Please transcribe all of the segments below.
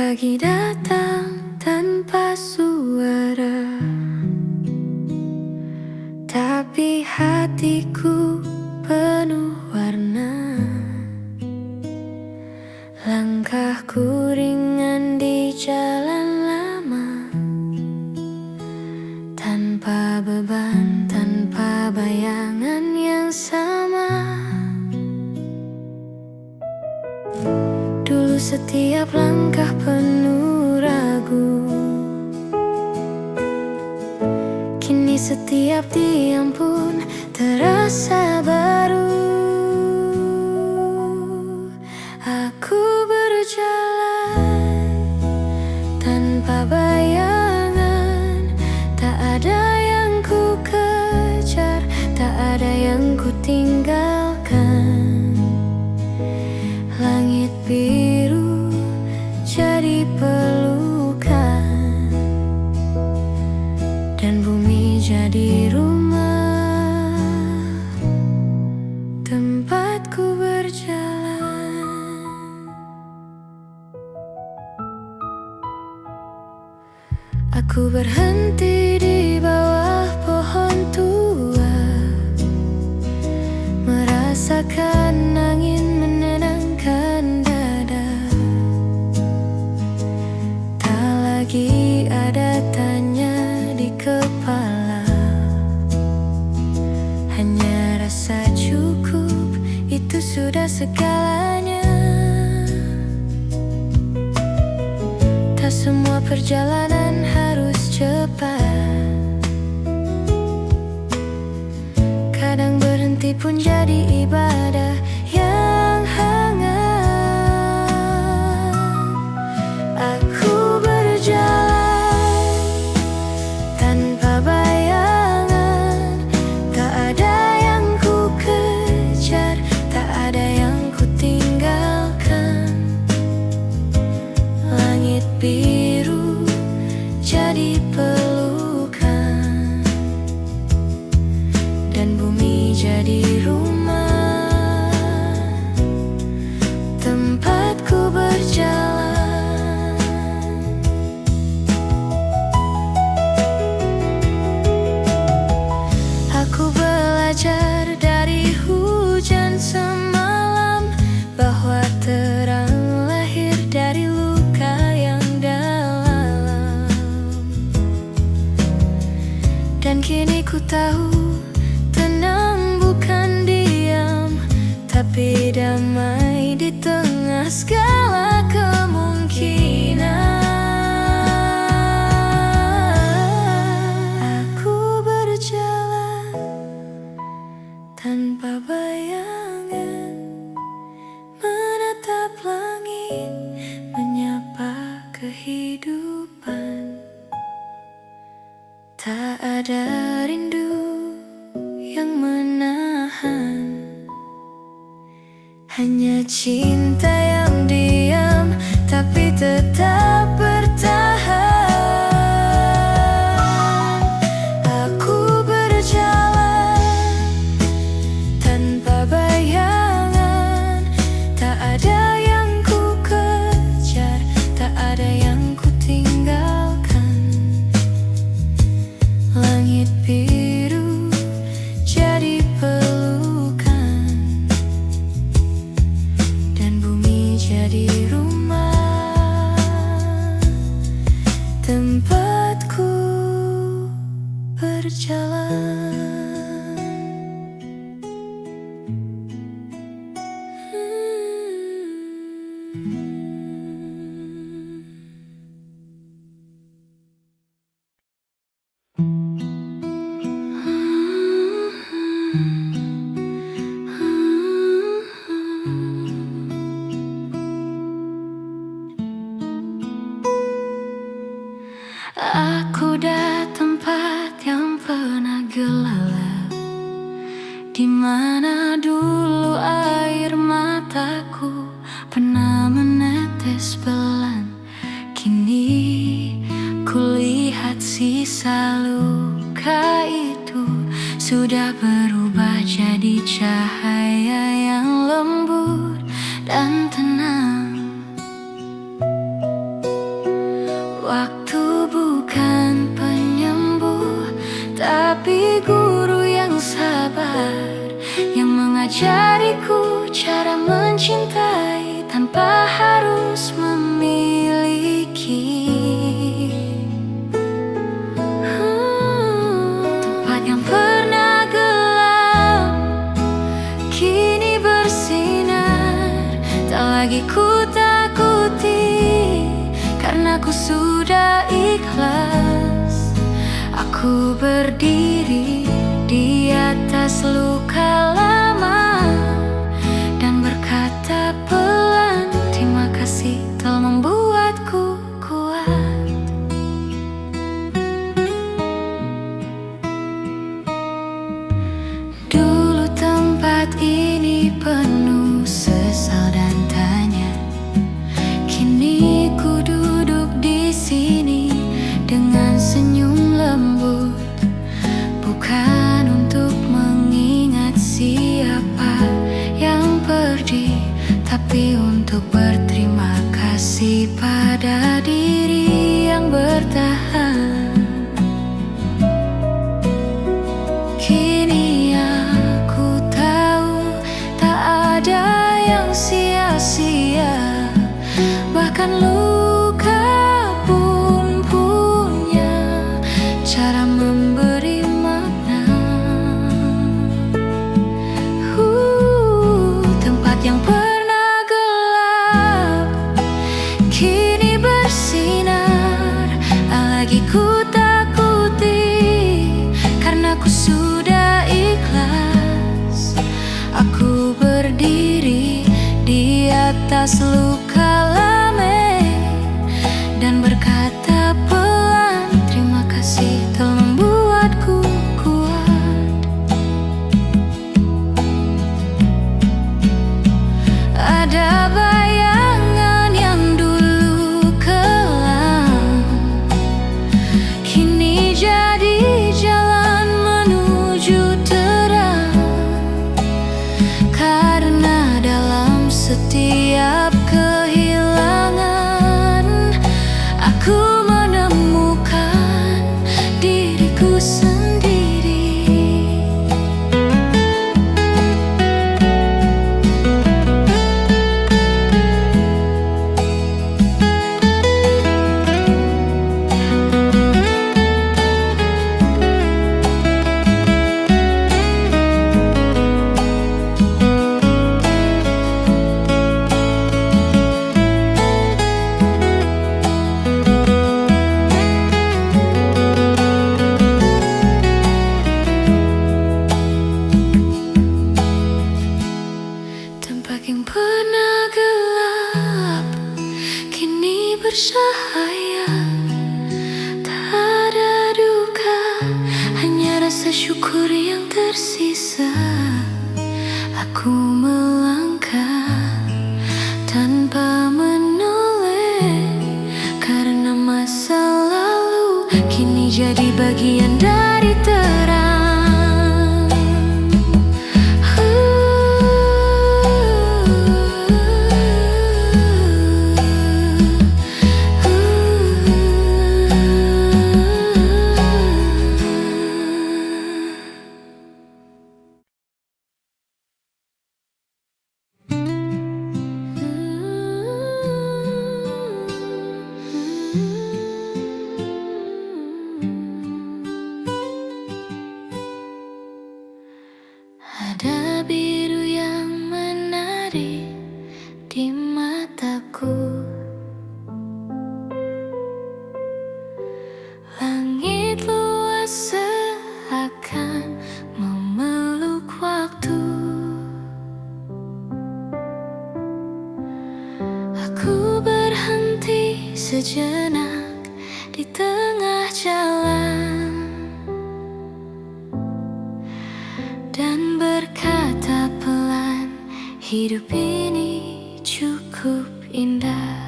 Pagi datang tanpa suara, tapi hatiku penuh warna. Langkahku ringan di jalan lama, tanpa beban, tanpa bayangan yang sama. Dulu setiap langkah penuh ragu, kini setiap diam pun terasa baru. Aku berjalan tanpa bayangan, tak ada yang ku kejar, tak ada yang ku tinggalkan. Langit biru jadi pelukan, dan bumi jadi rumah tempatku berjalan. Aku berhenti di bawah pohon tua, merasakan angin menenangkan dada. Tak lagi ada tanya di kepala, hanya rasa cukup, itu sudah segalanya. Tak semua perjalanan harus cepat, kadang berhenti pun jadi ibadah yang hangat. Aku berjalan tanpa bayangan, tak ada yang ku kejar, tak ada yang ku tinggalkan. Langit biru jadi pelukan, dan bumi jadi rumah tempatku berjalan. Aku belajar dari hujan semalam, bahwa terang lahir dari luka yang dalam. Dan kini ku tahu, tenang bukan diam, tapi damai di tengah segala kemungkinan. Aku berjalan tanpa bayangan, menatap langit, menyapa kehidupan. Tak ada rindu yang menahan, hanya cinta yang diam tapi tetap bertahan. Aku berjalan tanpa bayangan, tak ada yang ku kejar, tak ada yang ku tinggalkan. Langit biru jadi pelukan, dan bumi jadi rumah tempatku berjalan. Aku dah tempat yang pernah gelap, di mana dulu air mataku pernah menetes pelan. Kini kulihat sisa luka itu sudah berubah jadi cahaya yang lembut dan tenang. mengajariku cara mencintai tanpa harus memiliki. Tempat yang pernah gelap kini bersinar, tak lagi ku takuti karena ku sudah ikhlas. Aku berdiri di atas luka lama dan berkata pelan, terima kasih telah membuatku kuat. Dulu tempat ini penuh sesal dan tanya, kini ku duduk di sini dengan senyum lembut, bukan untuk mengingat siapa yang pergi, tapi untuk berterima kasih pada diri yang bertahan. Kini aku tahu tak ada yang sia-sia, bahkan luka pun punya cara memberi makna. Tempat yang pernah gelap kini bersinar, tak lagi ku takuti karena ku sudah ikhlas. Aku berdiri di atas luka lama dan berkata pelan, terima kasih telah membuatku kuat. Ada bayangan yang dulu kelam, kini jadi jalan menuju terang. Karena dalam setiap kehilangan aku menemukan diriku sendiri. Tempat yang pernah gelap kini bercahaya, tak ada duka, hanya rasa syukur yang tersisa. Aku melangkah tanpa menoleh, karena masa lalu kini jadi bagian dari terang. Ada biru yang menari di mataku, langit luas seakan memeluk waktu. Aku berhenti sejenak di tengah jalan dan berkata pelan, hidup ini cukup indah.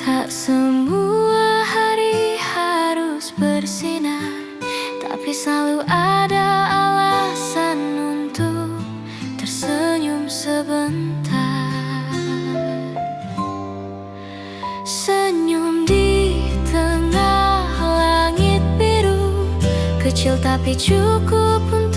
Tak semua hari harus bersinar, tapi selalu ada alasan untuk tersenyum sebentar. Senyum di tengah langit biru, kecil tapi cukup untuk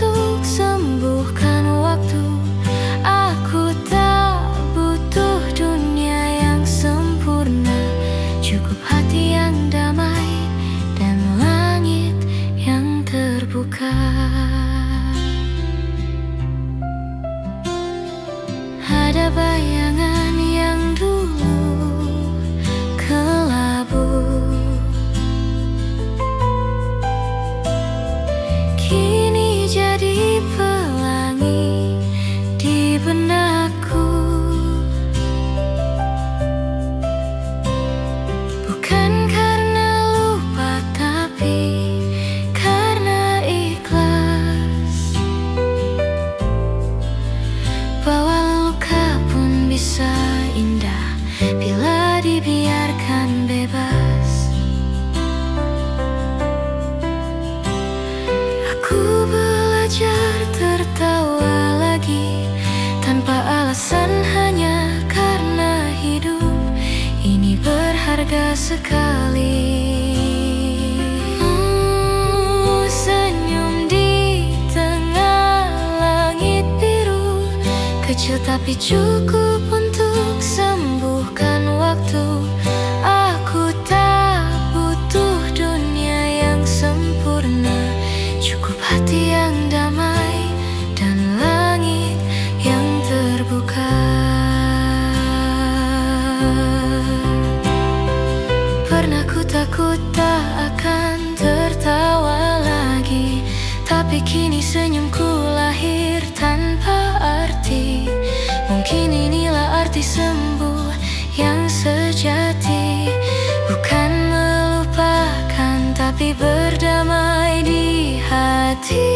sekali. Senyum di tengah langit biru, kecil tapi cukup untuk sembuhkan waktu. Aku tak butuh dunia yang sempurna, cukup hati yang damai dan langit yang terbuka. Pernah ku takut tak akan tertawa lagi, tapi kini senyumku lahir tanpa arti. Mungkin inilah arti sembuh yang sejati, bukan melupakan tapi berdamai di hati.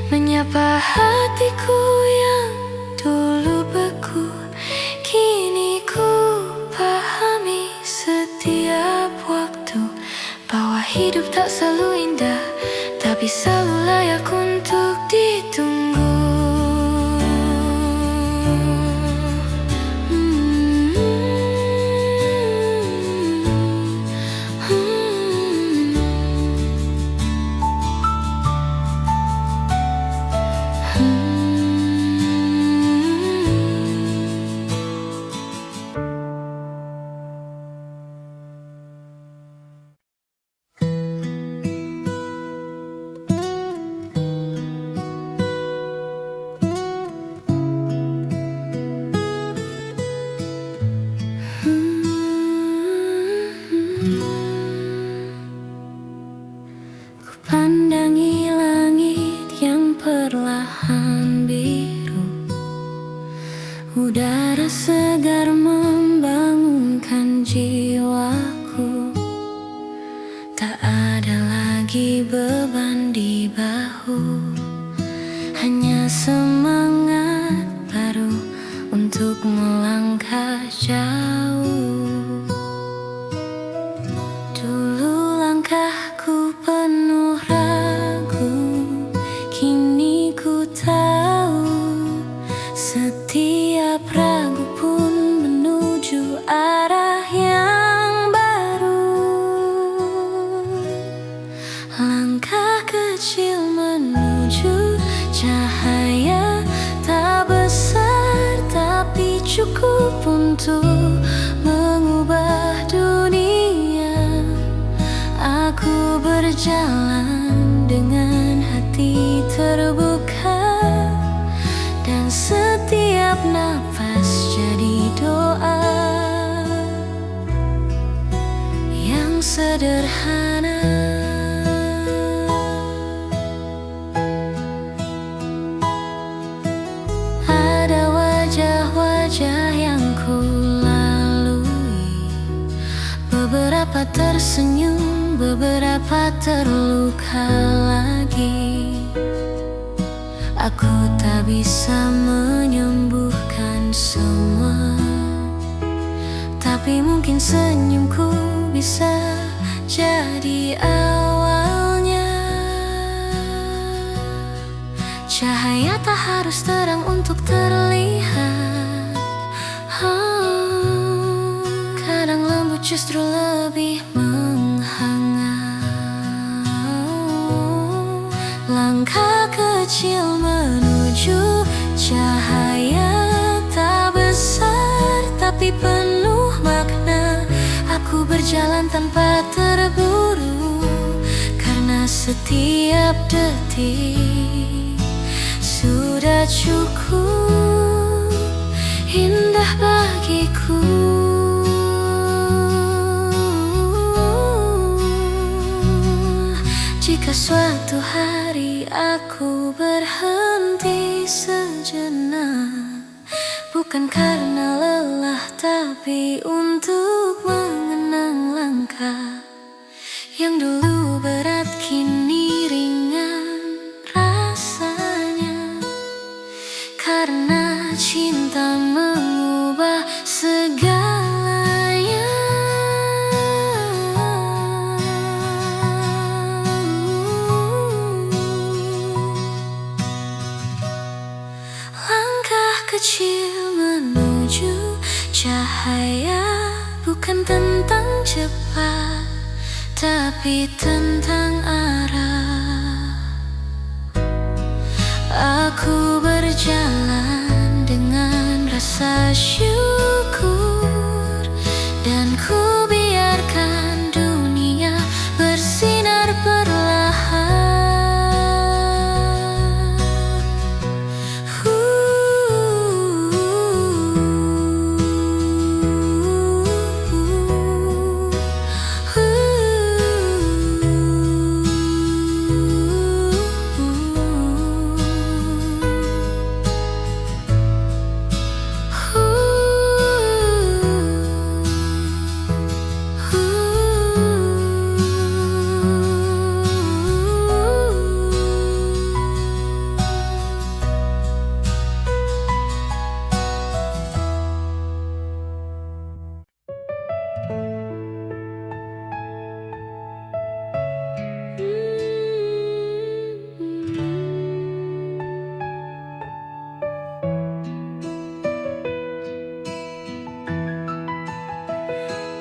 Menyapa hatiku yang dulu beku, kini ku pahami setiap waktu bahwa hidup tak selalu indah, tapi selalu layak untuk ditunggu. Pandangi langit yang perlahan biru, udara segar membangunkan jiwaku. Tak ada lagi beban di bahu, hanya semangat baru untuk melangkah jauh. Dulu langkahku penuh ragu, kini ku tahu setiap ragu pun menuju arah yang baru. Langkah kecil menuju cahaya, tak besar tapi cukup untuk mengubah dunia. Aku berjalan dengan hati terbuka, dan setiap nafas jadi doa yang sederhana. Ada wajah-wajah yang ku lalui, beberapa tersenyum, beberapa terluka lagi. Aku tak bisa menyembuhkan semua, tapi mungkin senyumku bisa jadi awalnya. Cahaya tak harus terang untuk terlihat, kadang lembut justru lebih menghangat. Langkah kecil menuju cahaya, tak besar tapi penuh makna. Aku berjalan tanpa terburu, karena setiap detik sudah cukup indah bagiku. Jika suatu hari aku berhenti sejenak, bukan karena lelah tapi untuk mengenang langkah yang dulu berat kini ringan rasanya. bukan tentang cepat, tapi tentang arah. Aku berjalan dengan rasa syukur, dan ku biarkan dunia bersinar perlahan.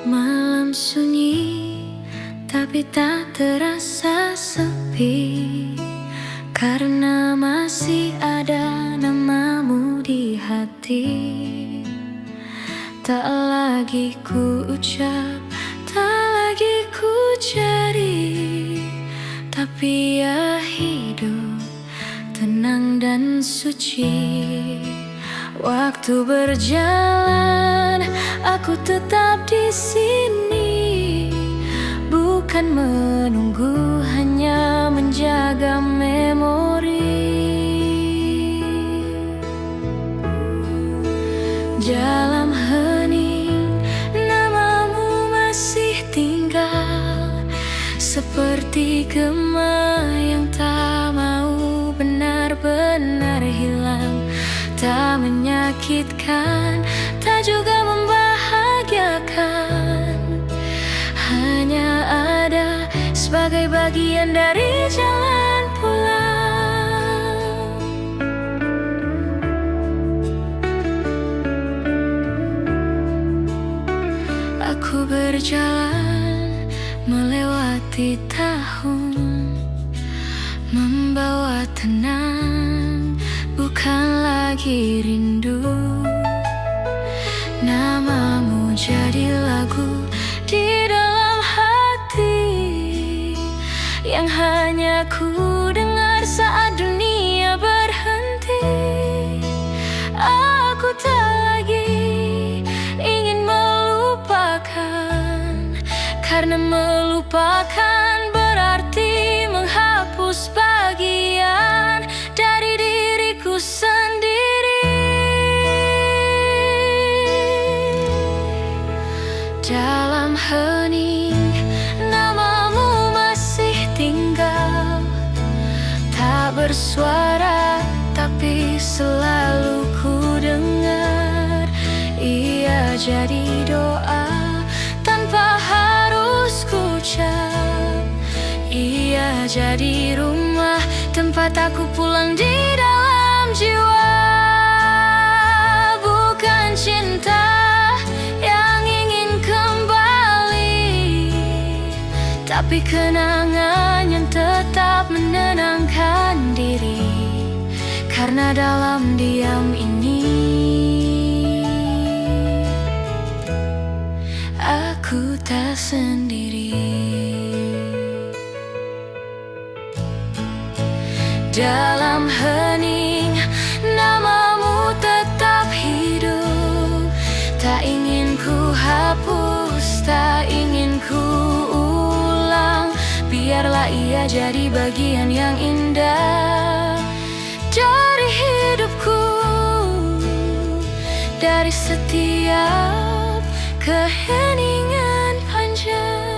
Malam sunyi, tapi tak terasa sepi, karena masih ada namamu di hati. Tak lagi ku ucap, tak lagi ku cari, tapi ya hidup tenang dan suci. Waktu berjalan, aku tetap di sini, bukan menunggu, hanya menjaga memori. Dalam hening, namamu masih tinggal, seperti gema yang tak mau benar-benar hilang. Tak menyakitkan, tak juga membahagiakan, hanya ada sebagai bagian dari jalan pulang. Aku berjalan melewati tahun, membawa tenang, bukan lagi rindu. Namamu jadi lagu di dalam hati, yang hanya ku dengar saat dunia berhenti. Aku tak lagi ingin melupakan, karena melupakan berarti menghapus bagian dari diriku sendiri. Dalam hening, namamu masih tinggal, tak bersuara tapi selalu ku dengar. Ia jadi doa tanpa harus ku ucap, ia jadi rumah tempat aku pulang di dalam jiwa. Bukan cinta yang ingin kembali, tapi kenangan yang tetap menenangkan diri. Karena dalam diam ini, aku tak sendiri. Dalam hening, namamu tetap hidup. Tak ingin ku hapus, tak ingin ku ulang. Biarlah ia jadi bagian yang indah dari hidupku, dari setiap keheningan panjang.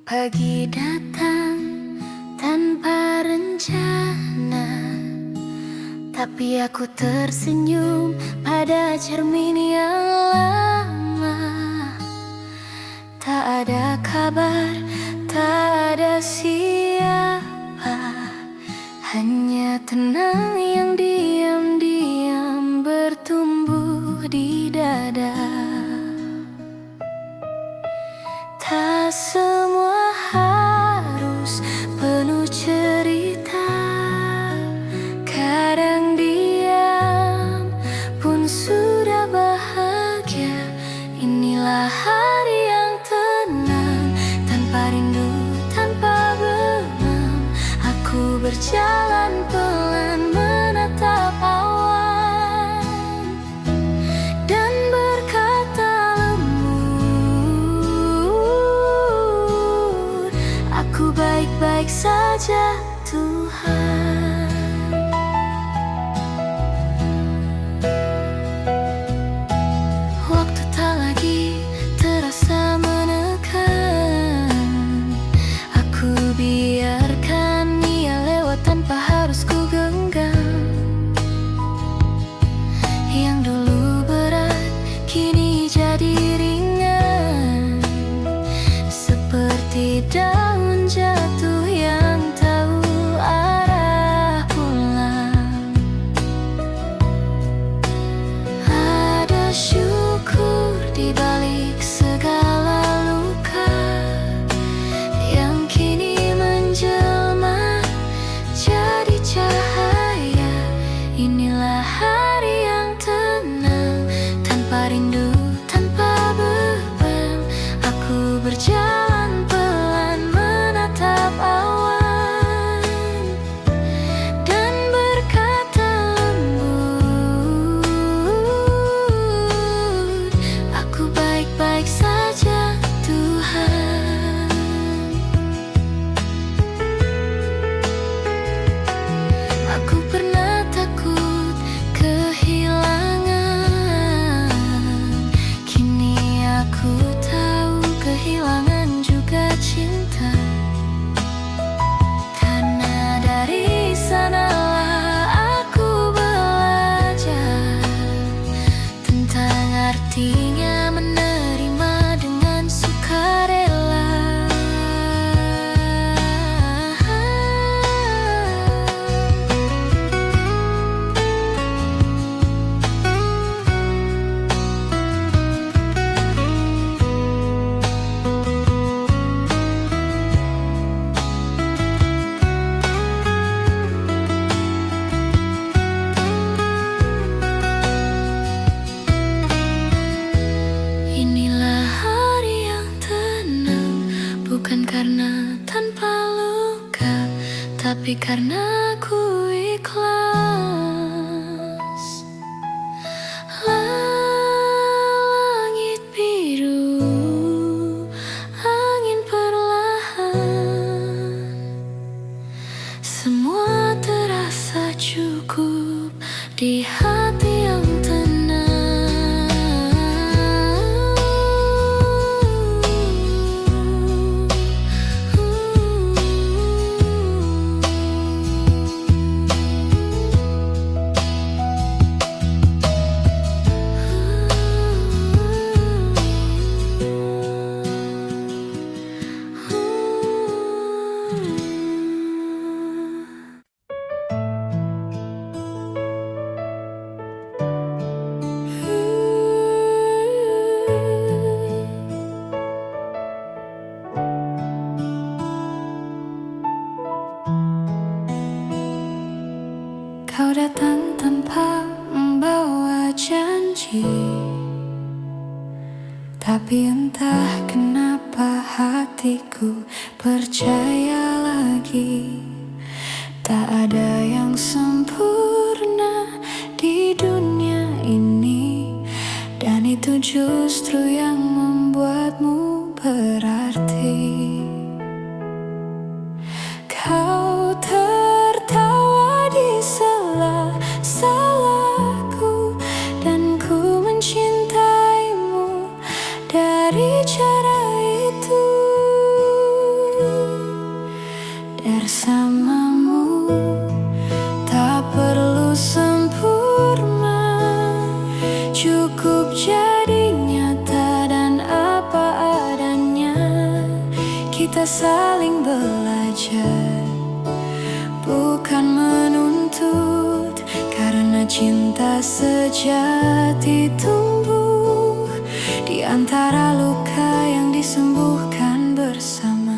Pagi datang tanpa rencana, tapi aku tersenyum pada cermin yang lama. Tak ada kabar, tak ada siapa, hanya tenang yang diam-diam bertumbuh di dada. Tak semua harus penuh cerita, kadang diam pun sudah bahagia. Inilah hari yang tenang, tanpa rindu, tanpa beban. Aku berjalan pelan menatap awan dan berkata lembut, aku baik-baik saja Tuhan. Waktu tak lagi terasa menekan, aku biarkan ia lewat tanpa harus ku genggam. Yang dulu berat kini jadi ringan, seperti daun jatuh yang tahu arah pulang. Ada syukur di balik segala luka yang kini menjelma jadi cahaya. Inilah hari yang tenang, tanpa rindu, tanpa beban. Aku berjalan pelan menatap awan dan berkata lembut, aku baik-baik saja Tuhan. Aku pernah takut kehilangan, kini aku tahu kehilangan juga cinta. Karena dari sanalah aku belajar tentang artinya menerima dengan sukarela. Inilah hari yang tenang, bukan karena tanpa luka, tapi karena aku ikhlas. Langit biru, angin perlahan, semua terasa cukup di hati yang tenang. Kau datang tanpa membawa janji, tapi entah kenapa hatiku percaya lagi. Tak ada yang sempurna di dunia ini, dan itu justru yang membuatmu berarti. Kau tertawa di sela-salaku, dan ku mencintaimu dari jadi nyata dan apa adanya. Kita saling belajar, bukan menuntut, karena cinta sejati tumbuh di antara luka yang disembuhkan bersama.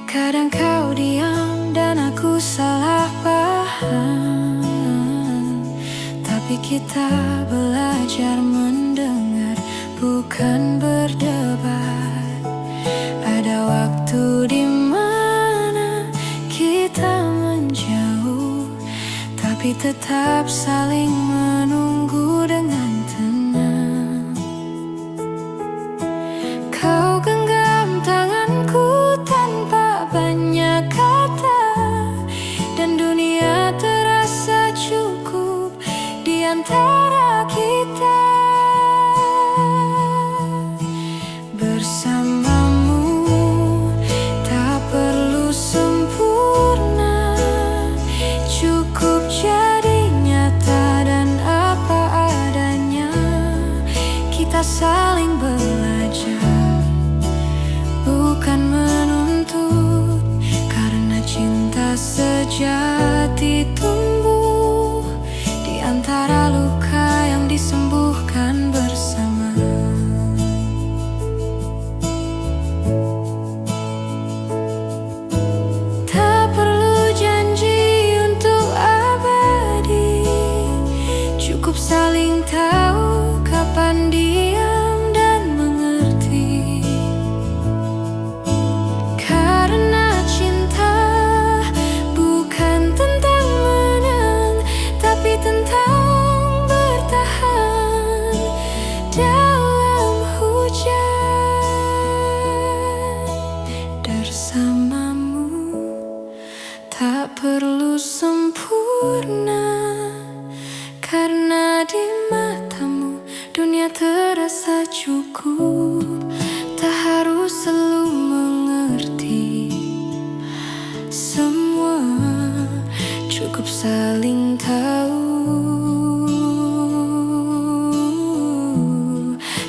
Kadang kau diam dan aku salah paham, tapi kita belajar mendengar, bukan berdebat. Ada waktu di mana kita menjauh, tapi tetap saling menunggu dengan tenang. Kau genggam tanganku tanpa banyak kata, dan dunia terasa cukup di antara kita. Bersamamu tak perlu sempurna, cukup jadi nyata dan apa adanya. Kita saling belajar, bukan menuntut, karena cinta sejati tumbuh di antara luka yang disembuhkan bersama. Tak perlu janji untuk abadi, cukup saling tahu kapan diam dan mengerti. Karena cinta bukan tentang menang, tapi tentang bertahan dalam hujan. Bersamamu tak perlu sempurna, karena di matamu dunia terasa cukup. Tak harus selalu mengerti semua, cukup saling tahu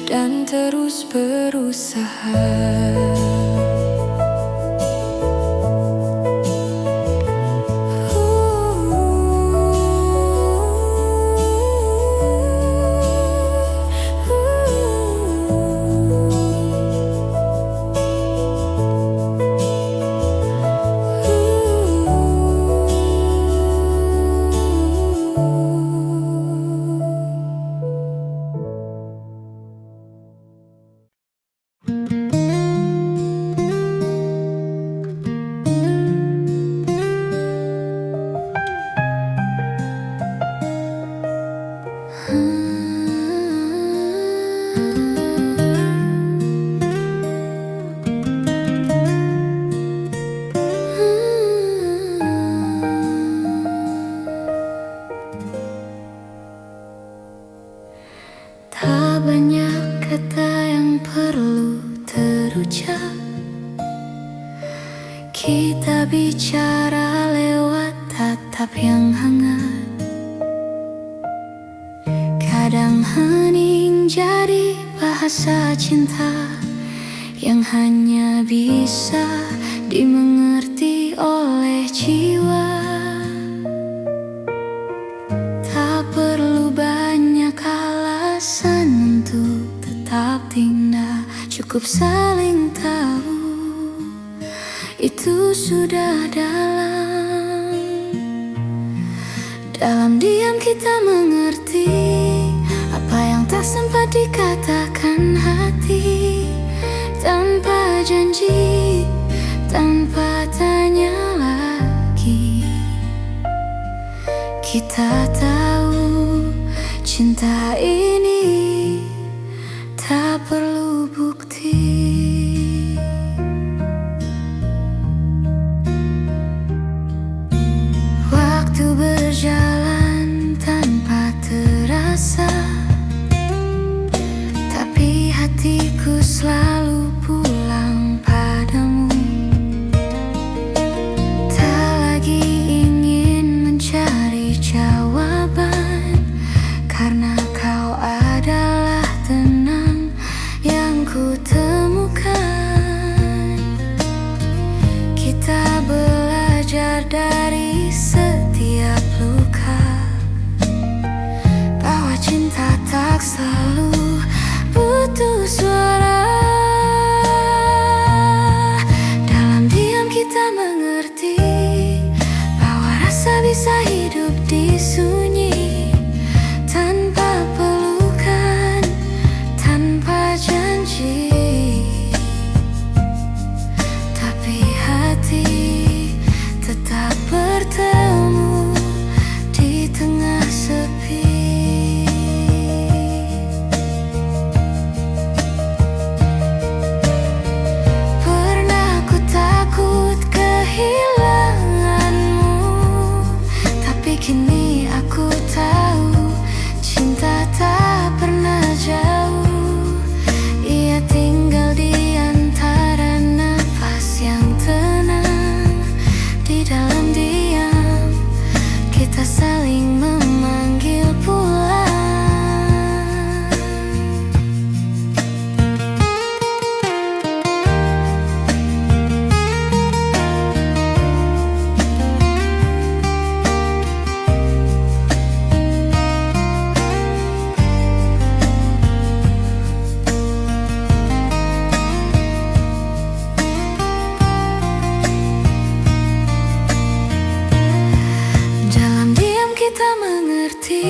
dan terus berusaha. Tak banyak kata yang perlu terucap, kita bicara lewat tatap yang hangat. Kadang hening jadi bahasa cinta yang hanya bisa dimengerti oleh jiwa. Tak perlu banyak alasan untuk tetap tinggal, cukup saling tahu, itu sudah dalam diam kita mengerti apa yang tak sempat dikatakan hati. Tanpa janji, tanpa tanya lagi, kita tahu cinta ini tak perlu bukti. Waktu berjalan tanpa terasa, tapi hatiku selalu pulang padamu. Tak lagi ingin mencari Kini aku tahu cinta tak pernah jauh. Ia tinggal di antara nafas yang tenang. Di dalam diam kita saling memanggil pulang. Kita mengerti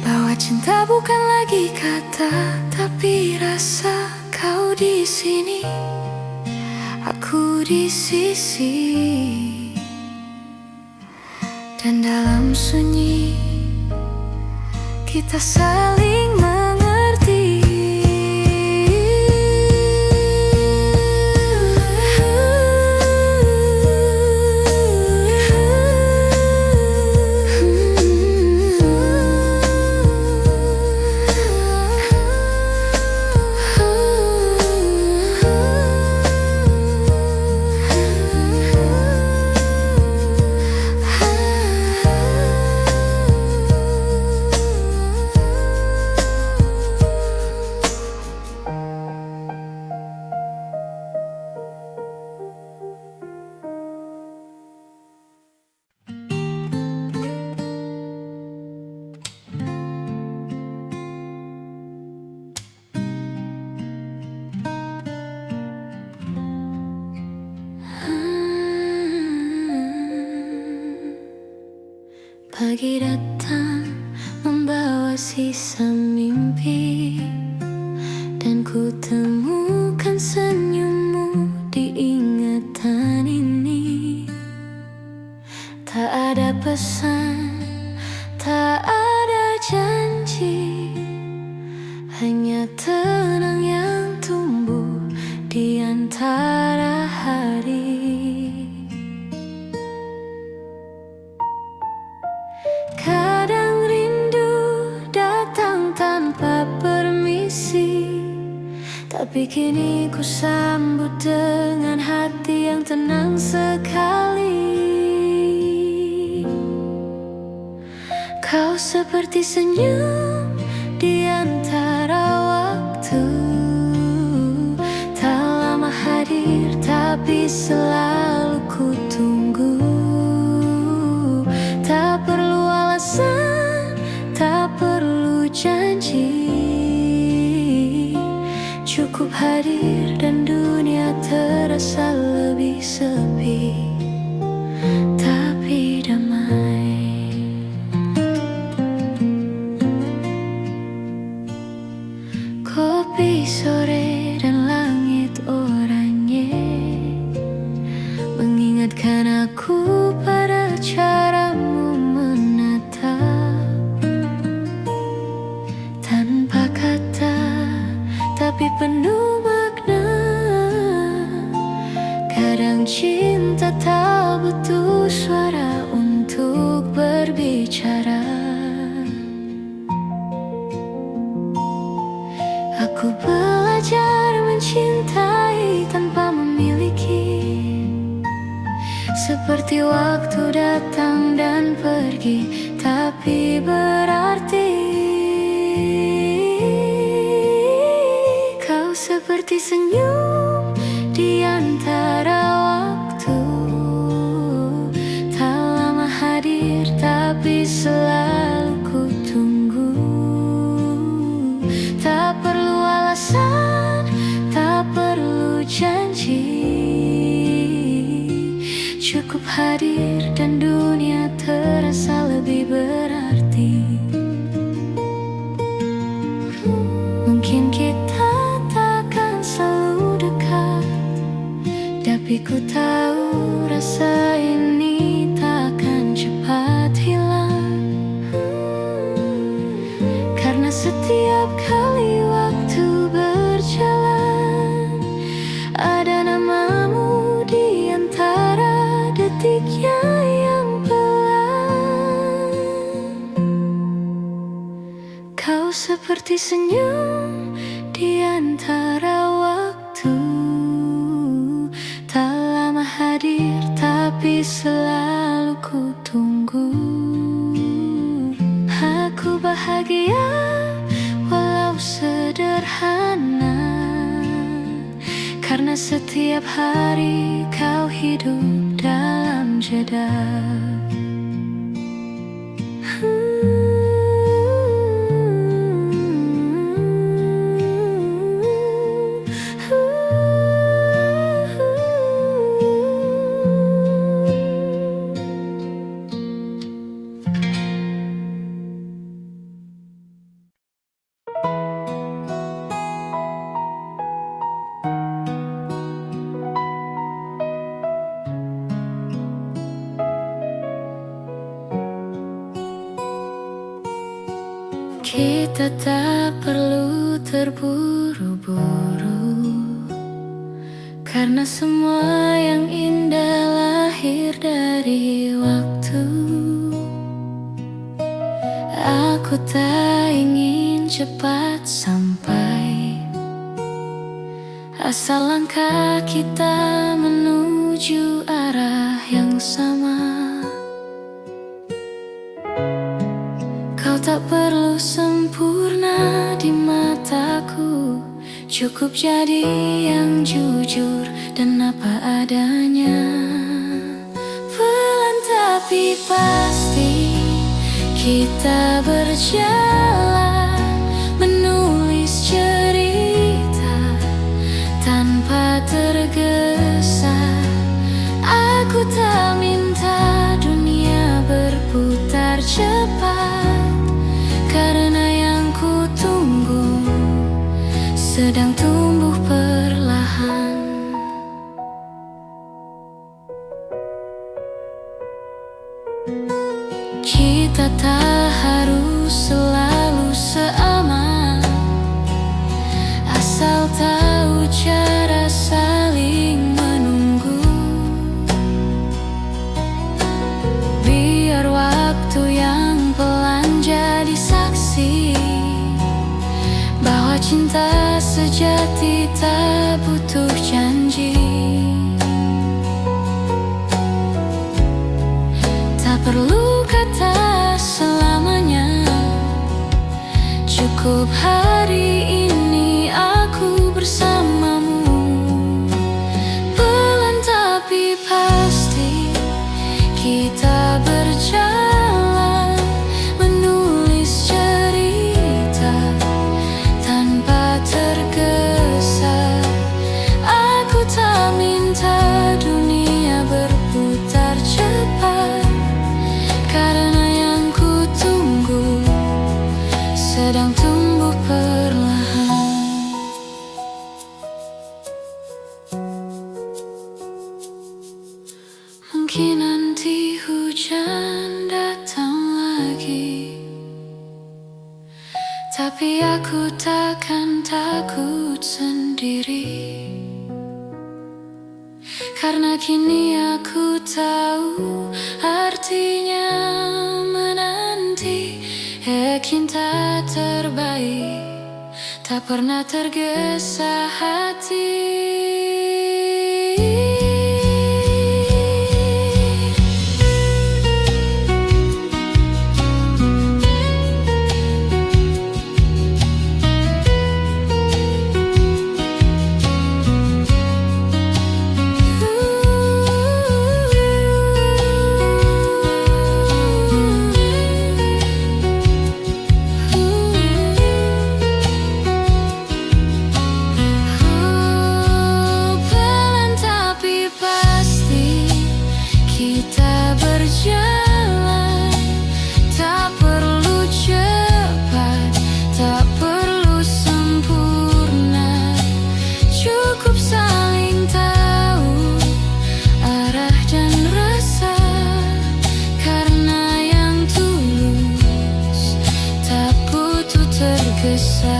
bahwa cinta bukan lagi kata, tapi rasa. Kau di sini, aku di sisi, dan dalam sunyi kita saling mengerti. Pagi datang membawa sisa mimpi, dan ku temukan senyummu di ingatan ini. Tak ada pesan, tak ada janji, hanya tenang yang tumbuh di antara hari. Kadang rindu datang tanpa permisi, tapi kini ku sambut dengan hati yang tenang sekali. Kau seperti senyum di antara waktu, tak lama hadir tapi selalu ku tunggu. Tak perlu alasan, tak perlu janji, cukup hadir dan dunia terasa lebih sepi, tapi damai. Kopi sore dan langit oranye mengingatkan aku pada caramu menatap, tanpa kata tapi penuh makna. Kadang cinta tak butuh suara untuk berbicara. Aku belajar mencintai tanpa memiliki, seperti waktu datang dan pergi, tapi berarti. Kau seperti senyum di antara waktu, tak lama hadir tapi selalu ku tunggu. Tak perlu alasan, tak perlu janji, cukup hadir dan dunia terasa lebih berarti. Mungkin kita takkan selalu dekat, tapi ku tahu rasa ini takkan cepat hilang. Karena setiap kali waktu berjalan, ada namamu di antara detiknya yang pelan. seperti senyum di antara waktu. Tak lama hadir tapi selalu ku tunggu. Aku bahagia walau sederhana, karena setiap hari kau hidup dalam jeda. Kita tak perlu terburu-buru, karena semua yang indah lahir dari waktu. Aku tak ingin cepat sampai, asal langkah kita menuju arah yang sama. Kau tak perlu sempurna di mataku, cukup jadi yang jujur dan apa adanya. Pelan tapi pasti kita berjalan, menulis cerita tanpa tergesa. Aku tak minta dunia berputar cepat, karena yang ku tunggu sedang tumbuh perlahan. Kita tak harus selalu seaman, asal tahu cara saling menunggu. Biar waktu yang pelan jadi saksi bahwa cinta sejati tak butuh janji. Tak perlu kata selamanya, cukup hari ini aku bersamamu. Pelan tapi pasti kita berjalan, menulis cerita tanpa tergesa. Aku tak minta dunia berputar cepat, karena yang ku tunggu sedang tumbuh perlahan. Mungkin nanti hujan datang lagi, tapi aku takkan takut sendiri, karena kini aku tahu artinya menanti. Yakin tak terbaik, tak pernah tergesa hati. Berjalan, tak perlu cepat, tak perlu sempurna, cukup saling tahu arah dan rasa, karena yang tulus tak butuh tergesa.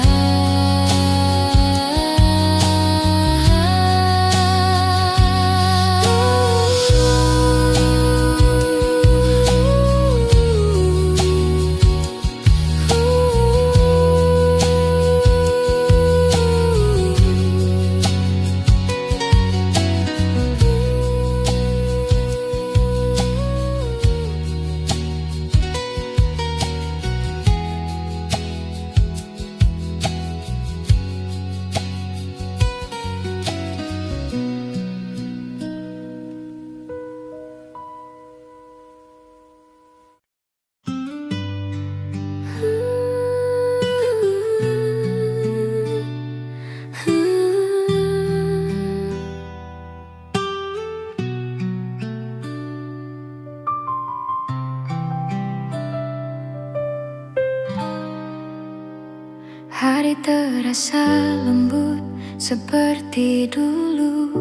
Hari terasa lembut seperti dulu,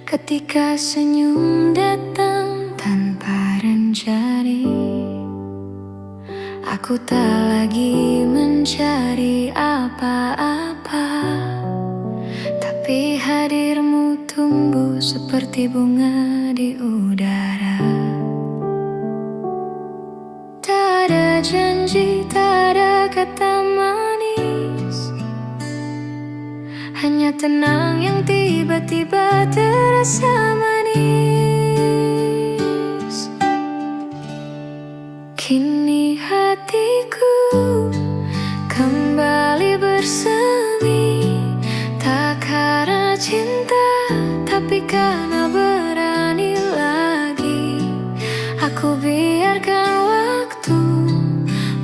ketika senyum datang tanpa rencana. Aku tak lagi mencari apa-apa, tapi hadirmu tumbuh seperti bunga di udara. Tak ada janji, tak ada kata manis, hanya tenang yang tiba-tiba terasa manis. Kini hatiku kembali bersemi, tak karena cinta, tapi karena berani lagi. Aku biarkan waktu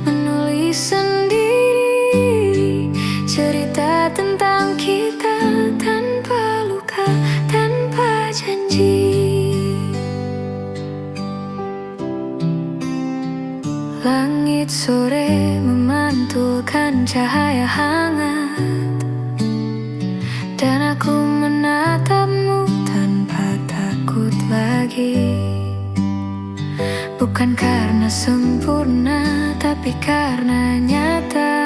menulis sendiri cerita tentang kita, tanpa luka, tanpa janji. Langit sore memantulkan cahaya hangat, dan aku menatapmu tanpa takut lagi. Bukan karena sempurna, tapi karena nyata,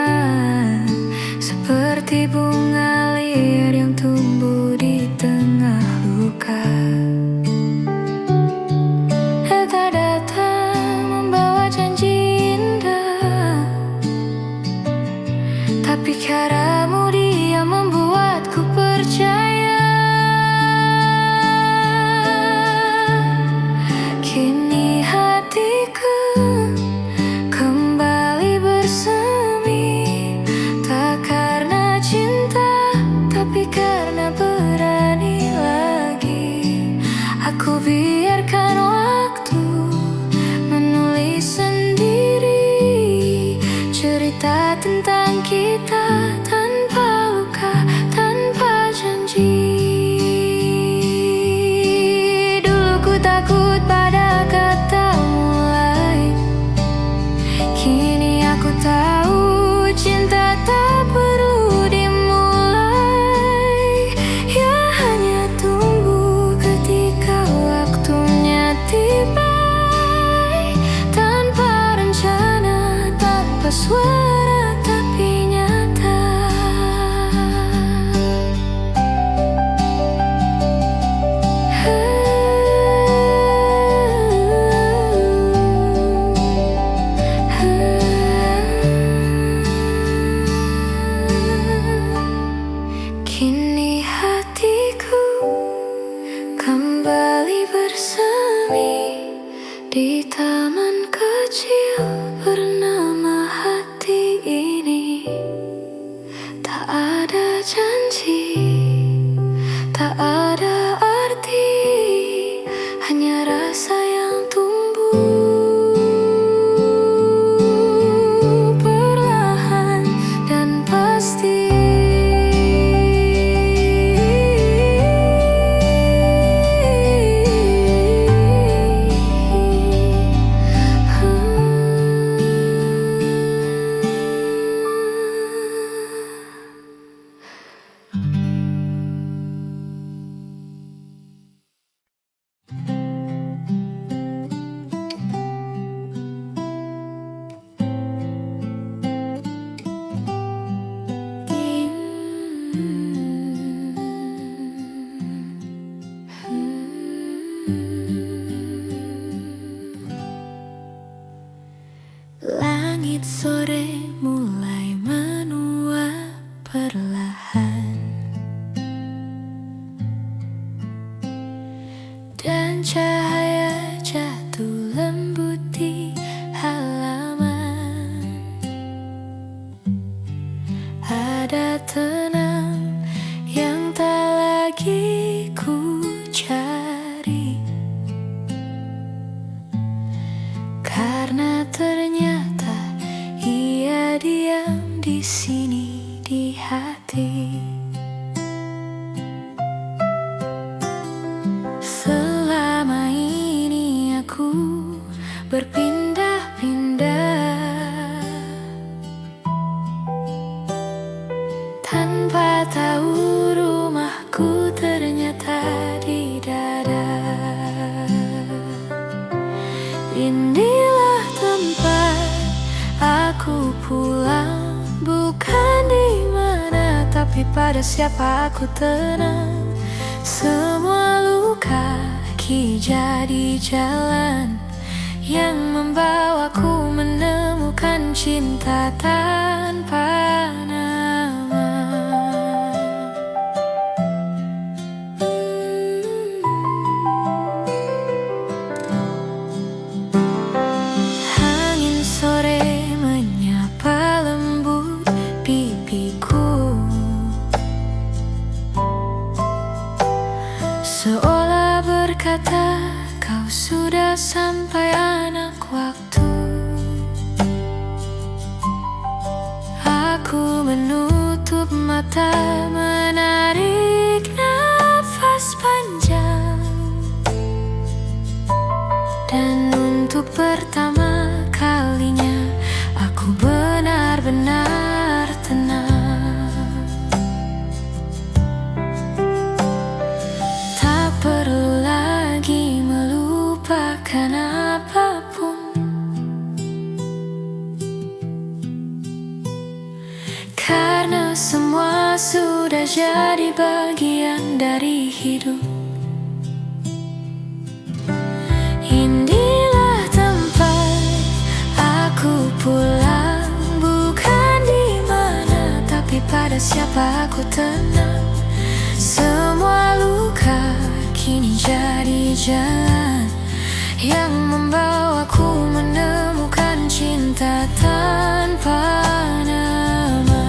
seperti bunga liar yang tumbuh di tengah luka. Datang membawa janji indah, tapi caramu dia membuatku percaya. Kini hatiku kembali bersemi, tak karena cinta, tapi karena berani lagi. Aku biarkan waktu menulis sendiri cerita tentang kita, tanpa luka, tanpa janji. Dulu ku takut pada kata mulai, kini aku tahu cinta tak perlu dimulai. Ya hanya tunggu ketika waktunya tiba, tanpa rencana, tanpa suara, tapi nyata. Kini hatiku kembali bersemi di taman kecil bernama hati ini. Tak ada janji, tak ada arti, hanya rasa yang tumbuh perlahan dan pasti. Langit sore mulai menua perlahan, dan cahaya jatuh lembut di halaman. Ada tenang yang tak lagi ku cari, karena ternyata ia diam di sini di hati. Selama ini aku berpindah-pindah pada siapa aku tenang. Semua luka kini jadi jalan yang membawaku menemukan cinta tanpa nama. Angin sore menyapa lembut pipiku, seolah berkata, kau sudah sampai anak waktu. Aku menutup mata, menarik nafas panjang, dan untuk pertama kalinya aku benar-benar tenang. Tak perlu lagi melupakan apapun, karena semua sudah jadi bagian dari hidup. Inilah tempat aku pulang, bukan di mana, tapi pada siapa aku tenang. Semua luka kini jadi jalan yang membawaku menemukan cinta tanpa nama.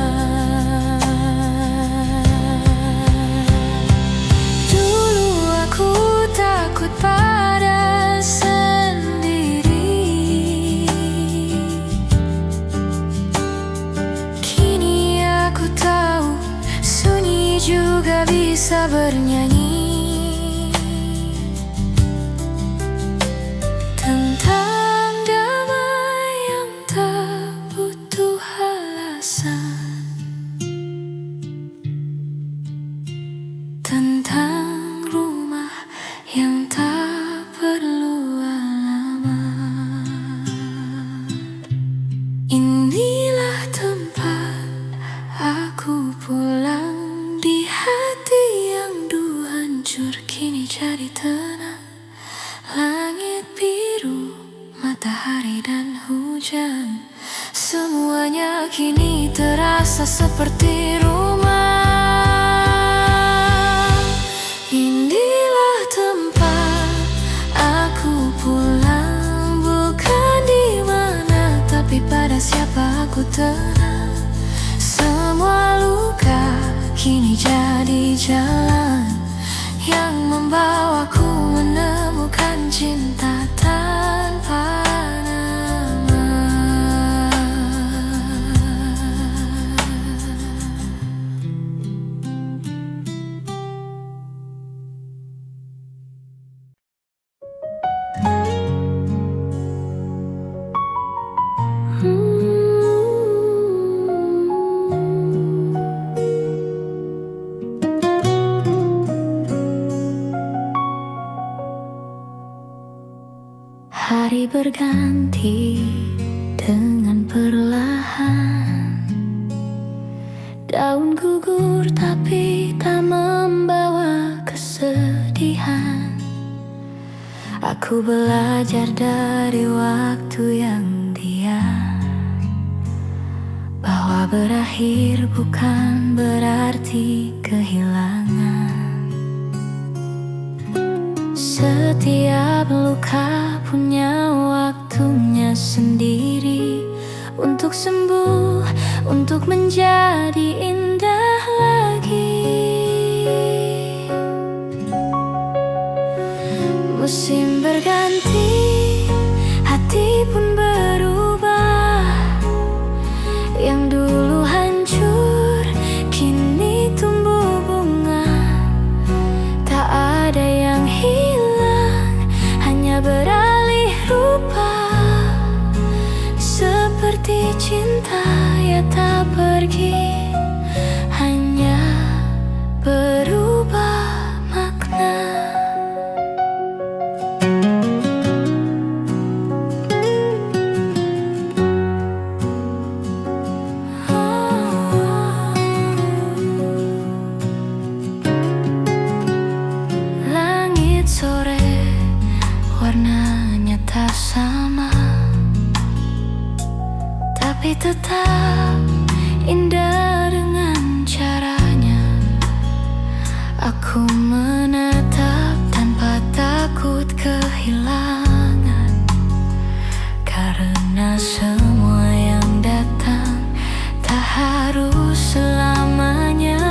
Dulu aku takut pada sendiri, kini aku tahu sunyi juga bisa bernyanyi. Tentang damai yang tak butuh alasan, tentang rumah yang tak perlu alamat. Inilah tempat aku pulang, di hati yang dulu hancur kini jadi tenang. Langit biru, matahari dan hujan, semuanya kini terasa seperti rumah. Inilah tempat aku pulang, bukan di mana, tapi pada siapa aku tenang. Semua luka kini jadi jalan yang membawaku menemukan cinta tanpa nama. Hari berganti dengan perlahan, daun gugur tapi tak membawa kesedihan. Aku belajar dari waktu yang diam, bahwa berakhir bukan berarti kehilangan. Setiap luka punya waktunya sendiri untuk sembuh, untuk menjadi indah lagi. Musim berganti, hati pun berubah. Yang dulu hancur kini tumbuh bunga. Tak ada yang hilang, hanya beralih rupa. Seperti cinta ya tak pergi, hanya berubah makna. tapi tetap indah dengan caranya. Aku menatap tanpa takut kehilangan, karena semua yang datang tak harus selamanya.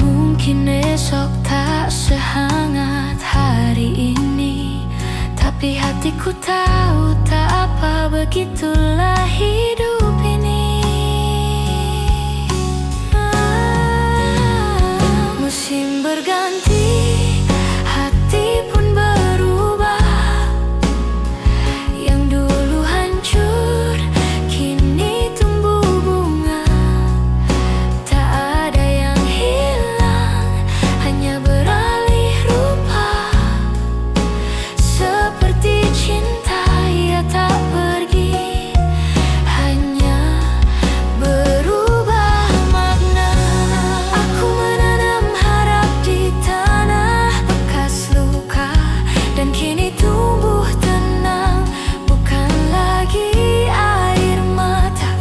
Mungkin esok tak sehangat hari ini, tapi hatiku tahu tak apa, begitulah hidup ini. Musim berganti, hati pun berubah. Yang dulu hancur, kini tumbuh bunga. Tak ada yang hilang, hanya beralih rupa. Seperti cinta, ia tak pergi, hanya berubah makna. Aku menanam harap di tanah bekas luka, dan kini tumbuh tenang, bukan lagi air mata.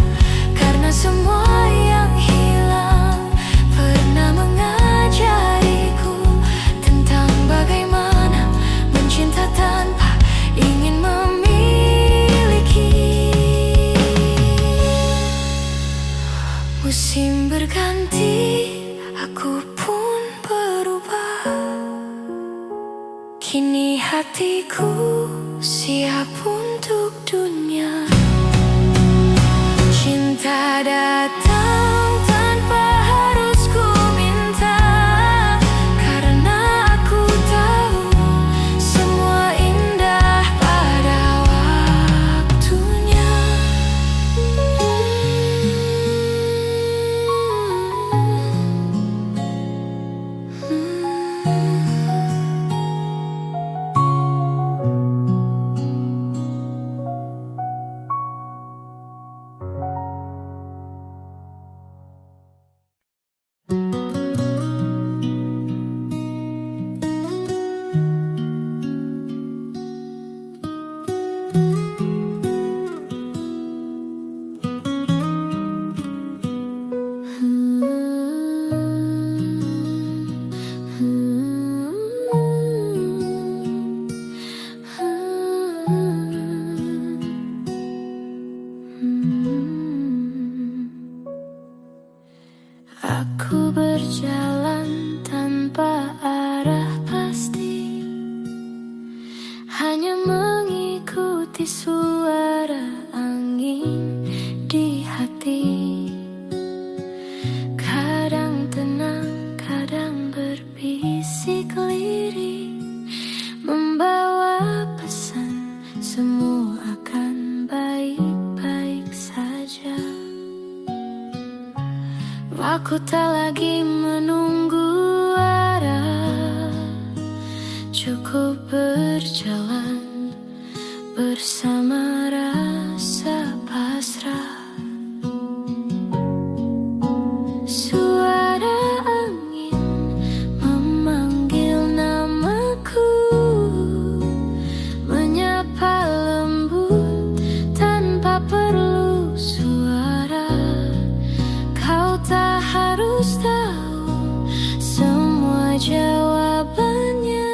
Karena semua yang hilang pernah mengajariku tentang bagaimana mencinta tanpa ingin memiliki. Musim berganti, aku pun berubah. Kini hatiku siap untuk dunia. Cinta datang tanpa harus ku minta, karena aku tahu semua indah pada waktunya. Aku berjalan tanpa arah pasti, hanya mengikuti suara angin di hati. Kadang tenang, kadang berbisik lirih, membawa pesan semua akan baik-baik saja. Aku tak lagi menunggu arah, cukup berjalan bersama rasa pasrah. Suara angin memanggil namaku, menyapa lembut tanpa perlu suara. Kau tak harus tahu semua jawabannya,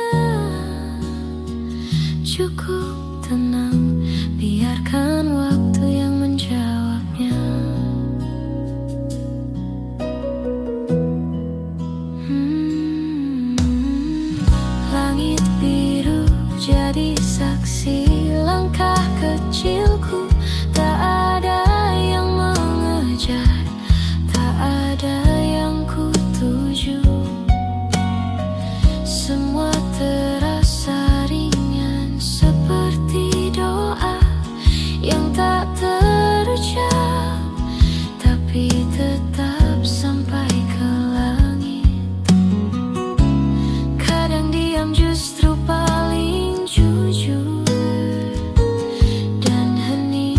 cukup tenang, biarkan waktu yang menjawabnya. Langit biru jadi saksi langkah kecilku. Tak ada yang mengejar, tak ada yang ku tuju. Semua terasa ringan seperti doa yang tak terucap, tapi tetap sampai ke langit. Kadang diam justru paling jujur, dan hening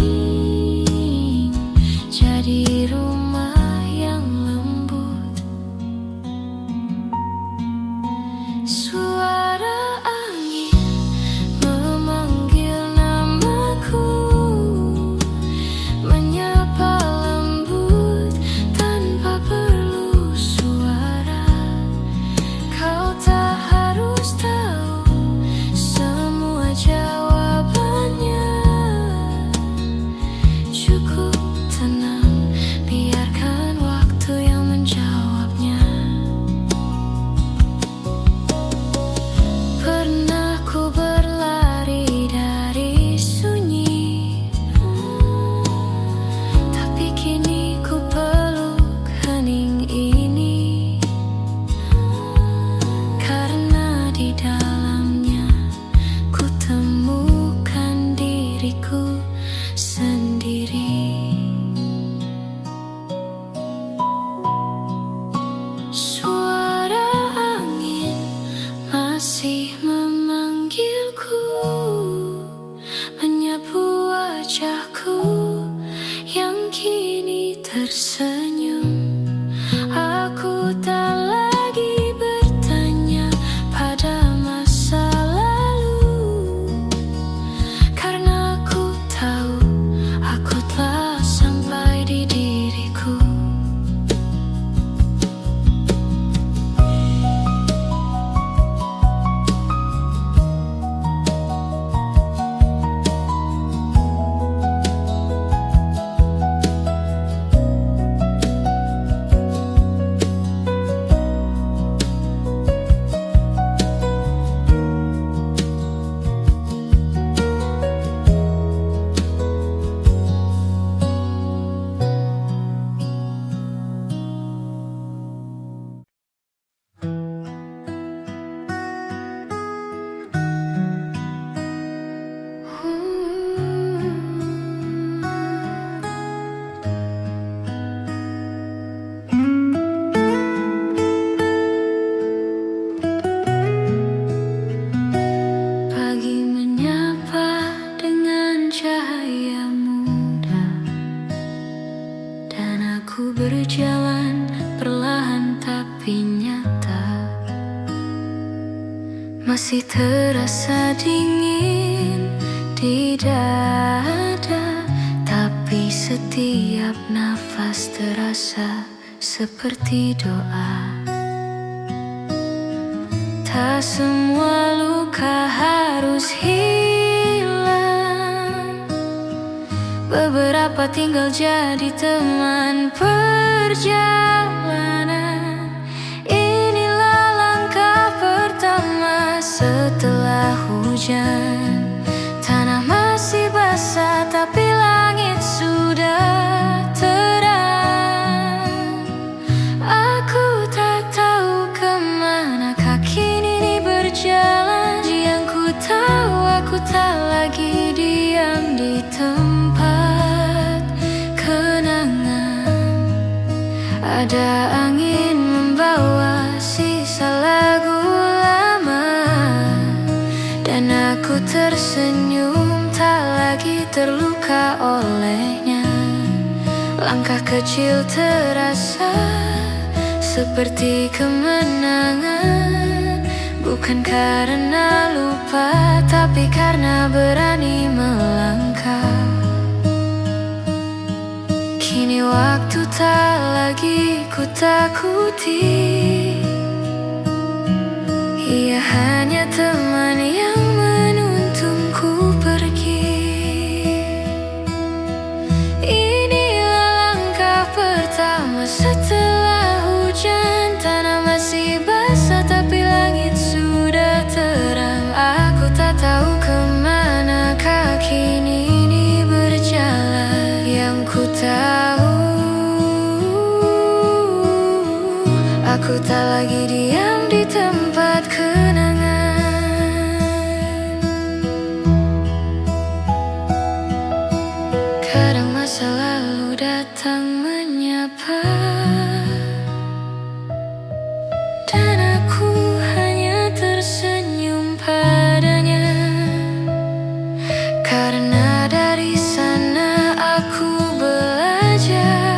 masih terasa dingin di dada, tapi setiap nafas terasa seperti doa. Tak semua luka harus hilang, beberapa tinggal jadi teman perjalanan. Inilah langkah pertama setelah hujan. Tanah masih basah tapi langit sudah terang. Aku tak tahu kemana kaki ini berjalan. Yang ku tahu aku tak lagi diam di tempat kenangan. Ada angin membawa sisa lagu lama, dan aku tersenyum tak lagi terluka olehnya. Langkah kecil terasa seperti kemenangan, bukan karena lupa tapi karena berani melangkah. Kini waktu tak lagi ku takuti, ia hanya teman yang menuntunku pergi. Inilah langkah pertama setelah hujan. Tanah masih basah tapi langit sudah terang. Aku tak tahu kemana kaki ini berjalan. Yang ku tahu, aku tak lagi diam di tempat kenangan. Kadang masa lalu datang menyapa, dan aku hanya tersenyum padanya. Karena dari sana aku belajar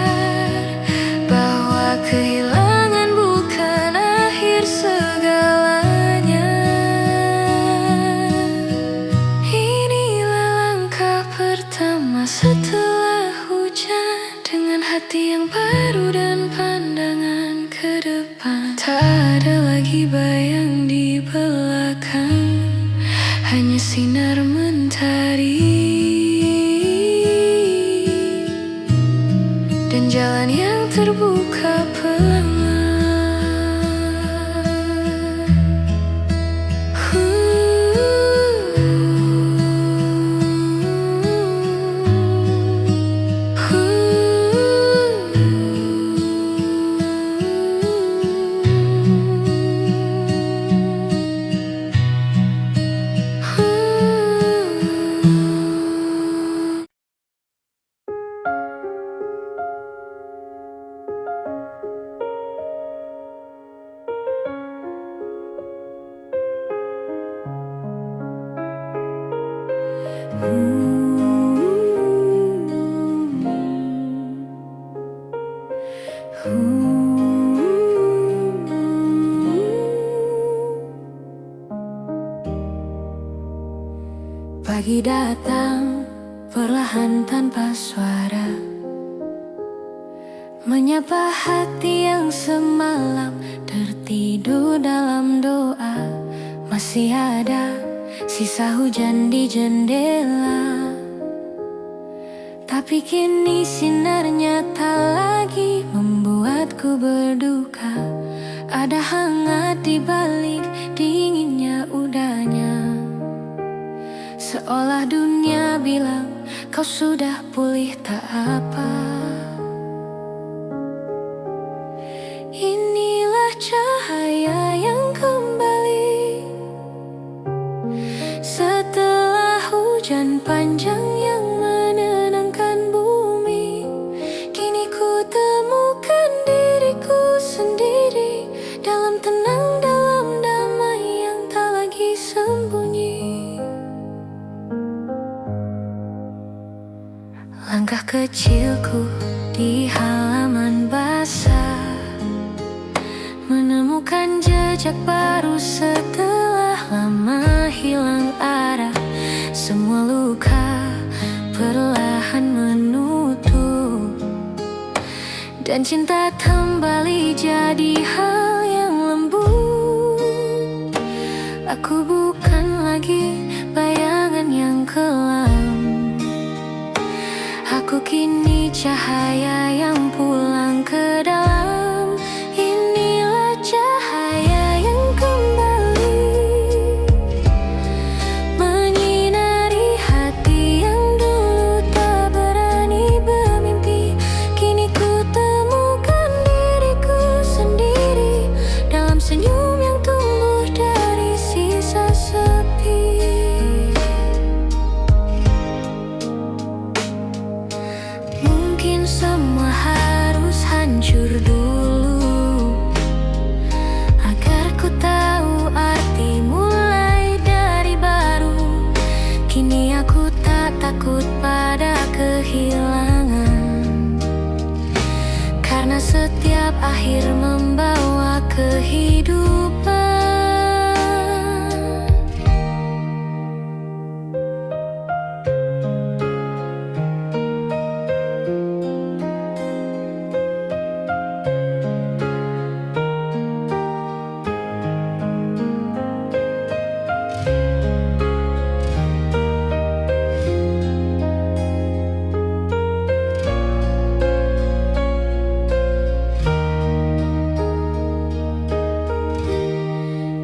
bahwa kehilangan bukan akhir segalanya. Inilah langkah pertama setelah hujan, dengan hati yang baru dan pandangan ke depan. Tak ada lagi bayang di belakang, hanya sinar mentari dan jalan yang terbuka pelan. Pagi datang perlahan tanpa suara, menyapa hati yang semalam tertidur dalam doa. Masih ada sisa hujan di jendela, tapi kini sinarnya tak lagi membuatku berduka. Ada hangat di balik dinginnya udahnya, seolah dunia bilang kau sudah pulih tak apa. Inilah cahaya yang kembali setelah hujan panjang yang menenangkan bumi. Kini ku temukan diriku sendiri dalam tenang, dalam damai yang tak lagi sembunyi. Langkah kecilku di halaman basah, menemukan jejak baru setelah lama. lama hilang arah. Semua luka perlahan menutup, dan cinta kembali jadi hal yang lembut. Aku bukan lagi bayangan yang kelam. Aku kini cahaya yang pulang ke dalam. Inilah cahaya yang kembali menyinari hati yang dulu tak berani bermimpi. Kini ku temukan diriku sendiri dalam senyum yang tumbuh dari sisa sepi. Mungkin semua harus hancur dulu agar ku tahu arti mulai dari baru. Kini aku tak takut pada kehilangan, karena setiap akhir membawa kehidupan.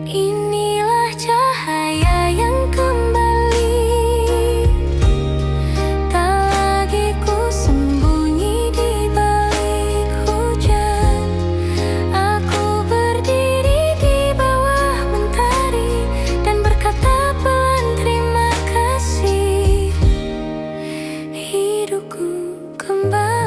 Inilah cahaya yang kembali, tak lagi ku sembunyi di balik hujan. Aku berdiri di bawah mentari dan berkata pelan terima kasih. Hidupku kembali.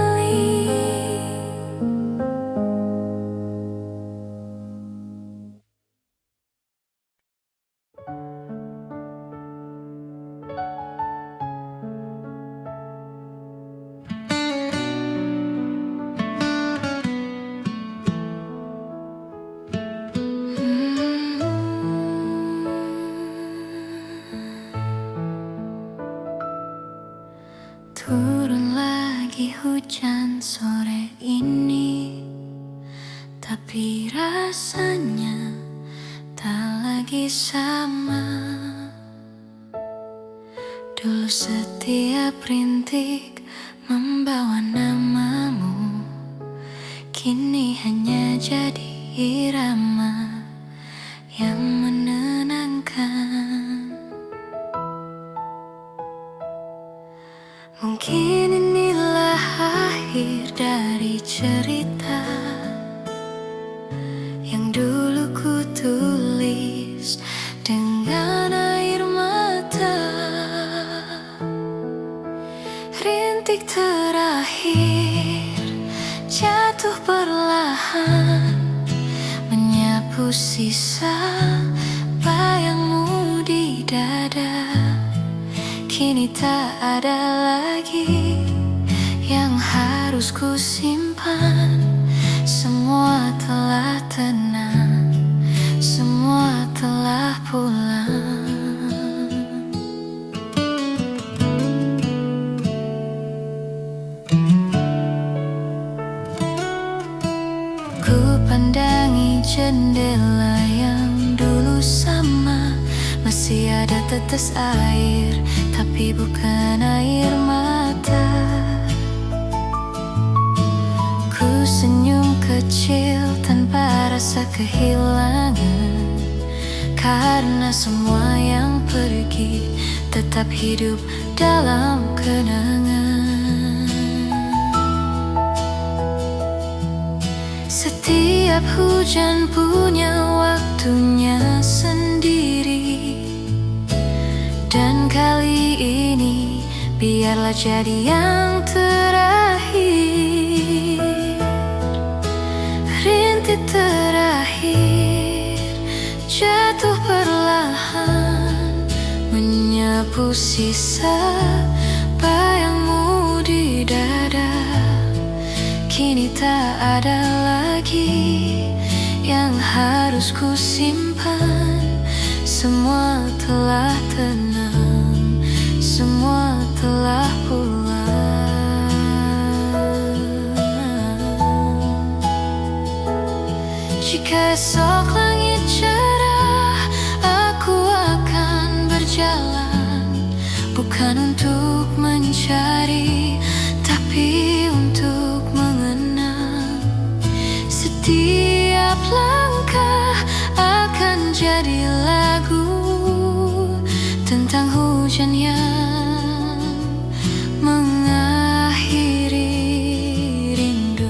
Turun lagi hujan sore ini, tapi rasanya tak lagi sama. Dulu setiap rintik membawa namamu, kini hanya jadi irama yang menenangkan. Mungkin inilah akhir dari cerita yang dulu ku tulis dengan air mata. Rintik terakhir jatuh perlahan, menyapu sisa bayangmu di dada. Kini tak ada lagi yang harus ku simpan. Semua telah tenang, semua telah pulang. Ku pandangi jendela yang dulu sama, masih ada tetes air, tapi bukan air mata. Ku senyum kecil tanpa rasa kehilangan, karena semua yang pergi tetap hidup dalam kenangan. Setiap hujan punya waktunya sendiri, dan kali ini biarlah jadi yang terakhir. Rintik terakhir jatuh perlahan, menyapu sisa bayangmu di dada. Kini tak ada lagi yang harus ku simpan. semua telah tenang, semua telah pulang. Jika esok langit cerah, aku akan berjalan, bukan untuk mencari, tapi untuk mengenang. Setiap langkah akan jadi lagu tentang hujan yang mengakhiri rindu.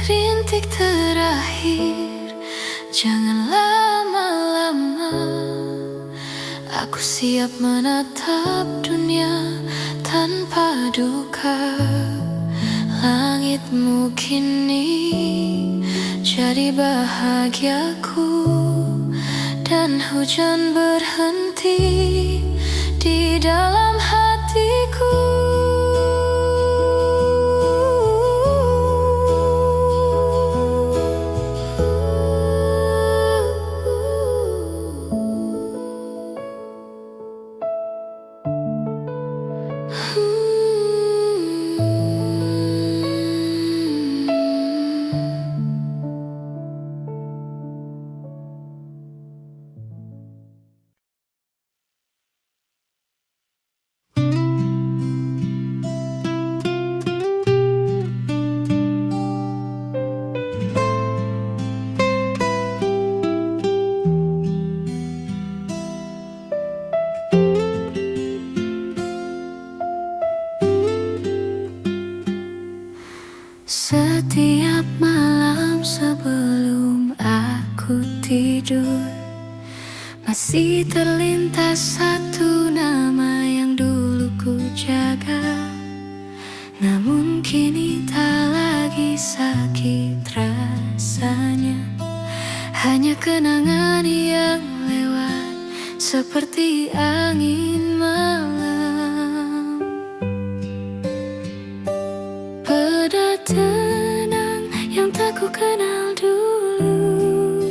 Rintik terakhir, jangan lama-lama. Aku siap menatap dunia tanpa duka. Langitmu kini jadi bahagiaku, dan hujan berhenti di dalam hatiku. Setiap malam sebelum aku tidur, masih terlintas satu nama yang dulu ku jaga. Namun kini tak lagi sakit rasanya, hanya kenangan yang lewat seperti angin malam. Pada tenang yang tak ku kenal dulu,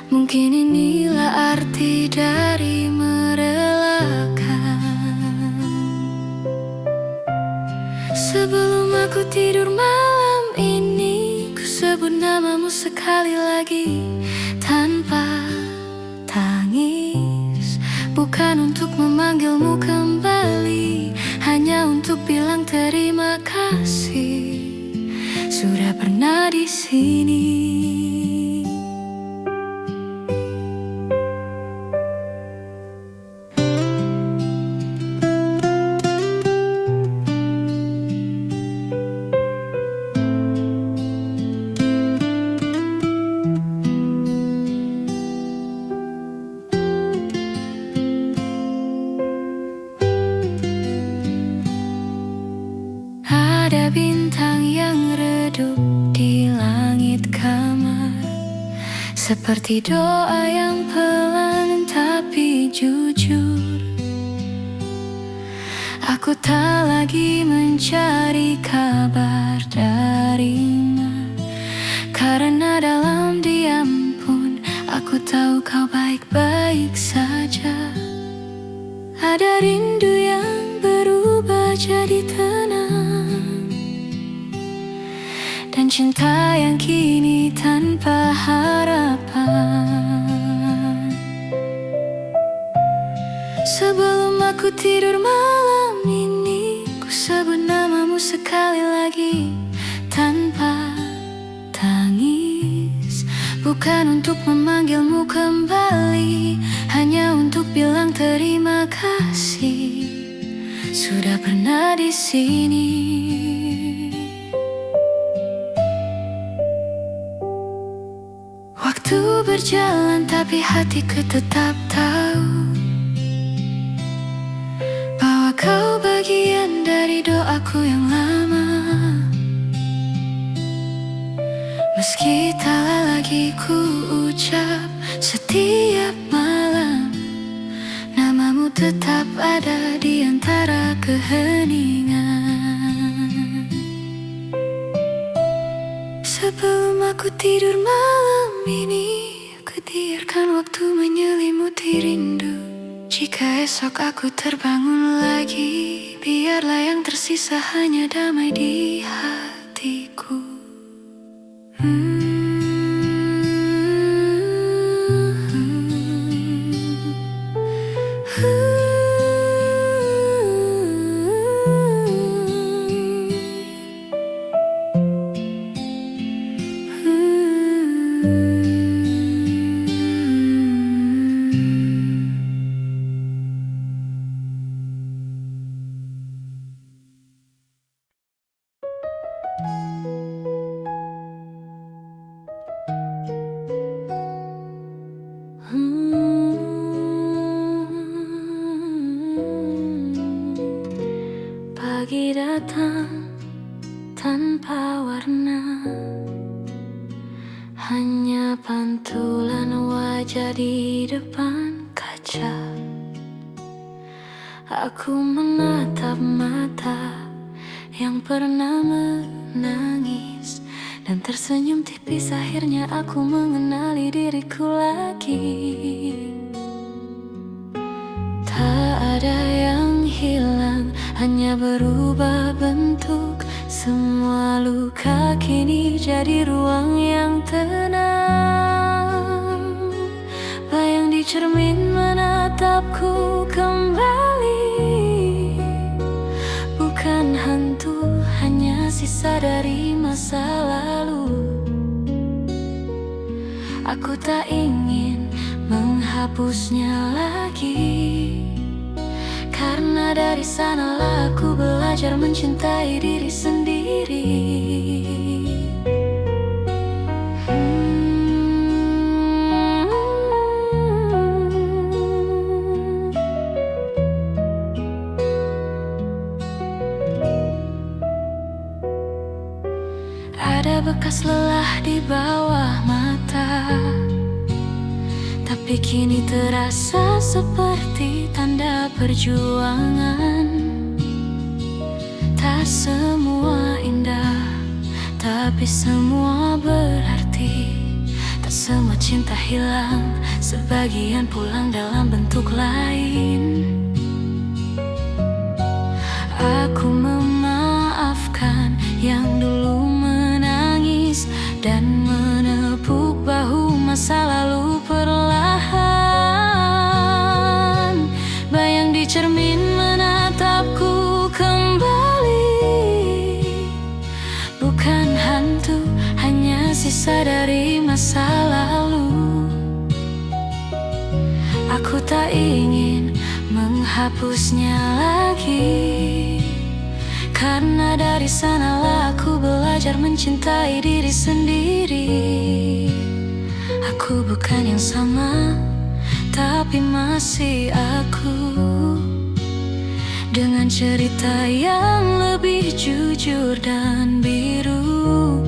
mungkin inilah arti dari merelakan. Sebelum aku tidur malam ini, ku sebut namamu sekali lagi tanpa tangis, bukan untuk memanggilmu kembali, hanya untuk bilang terima kasih sudah pernah di sini. Ada bintang yang redup di langit kamar, seperti doa yang pelan tapi jujur. Aku tak lagi mencari kabar darimu, karena dalam diam pun aku tahu kau baik-baik saja. Ada rindu yang berubah jadi tenang, dan cinta yang kini tanpa harapan. Sebelum aku tidur malam ini, ku sebut namamu sekali lagi tanpa tangis, bukan untuk memanggilmu kembali, hanya untuk bilang terima kasih sudah pernah di sini. Waktu berjalan tapi hatiku tetap tahu aku yang lama. Meski tak lagi ku ucap setiap malam, namamu tetap ada di antara keheningan. Sebelum aku tidur malam ini, ku biarkan waktu menyelimuti rindu. Jika esok aku terbangun lagi, biarlah yang tersisa hanya damai di hatiku. Pagi datang tanpa warna, hanya pantulan wajah di depan kaca. Aku menatap mata yang pernah menangis dan tersenyum tipis. Akhirnya aku mengenali diriku lagi. Tak ada yang hilang, hanya berubah bentuk. Semua luka kini jadi ruang yang tenang. Bayang di cermin menatapku kembali, bukan hantu, hanya sisa dari masa lalu. Aku tak ingin menghapusnya lagi, karena dari sanalah aku belajar mencintai diri sendiri. Ada bekas lelah di bawah mata, tapi kini terasa seperti tanda perjuangan. Tak semua indah, tapi semua berarti. Tak semua cinta hilang, sebagian pulang dalam bentuk lain. Aku memaafkan yang dulu menangis dan menepuk bahu masa lalu perlahan. Bayang di cermin menatapku kembali, bukan hantu, hanya sisa dari masa lalu. Aku tak ingin menghapusnya lagi, karena dari sanalah aku belajar mencintai diri sendiri. Aku bukan yang sama, tapi masih aku, dengan cerita yang lebih jujur dan biru.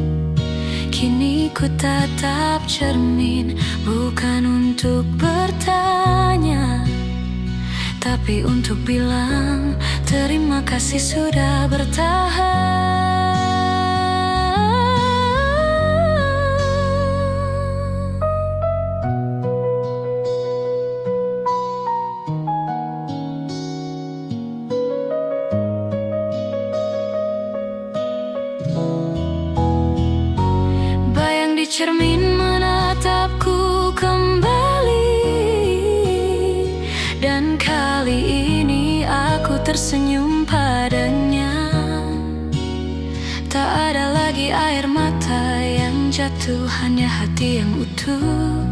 Kini ku tatap cermin, bukan untuk bertanya, tapi untuk bilang terima kasih sudah bertahan. Bayang di cermin menatapku kembali, dan kali ini aku tersenyum padanya. Tak ada lagi air mata yang jatuh, hanya hati yang utuh,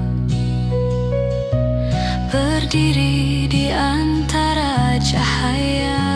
berdiri di antara cahaya.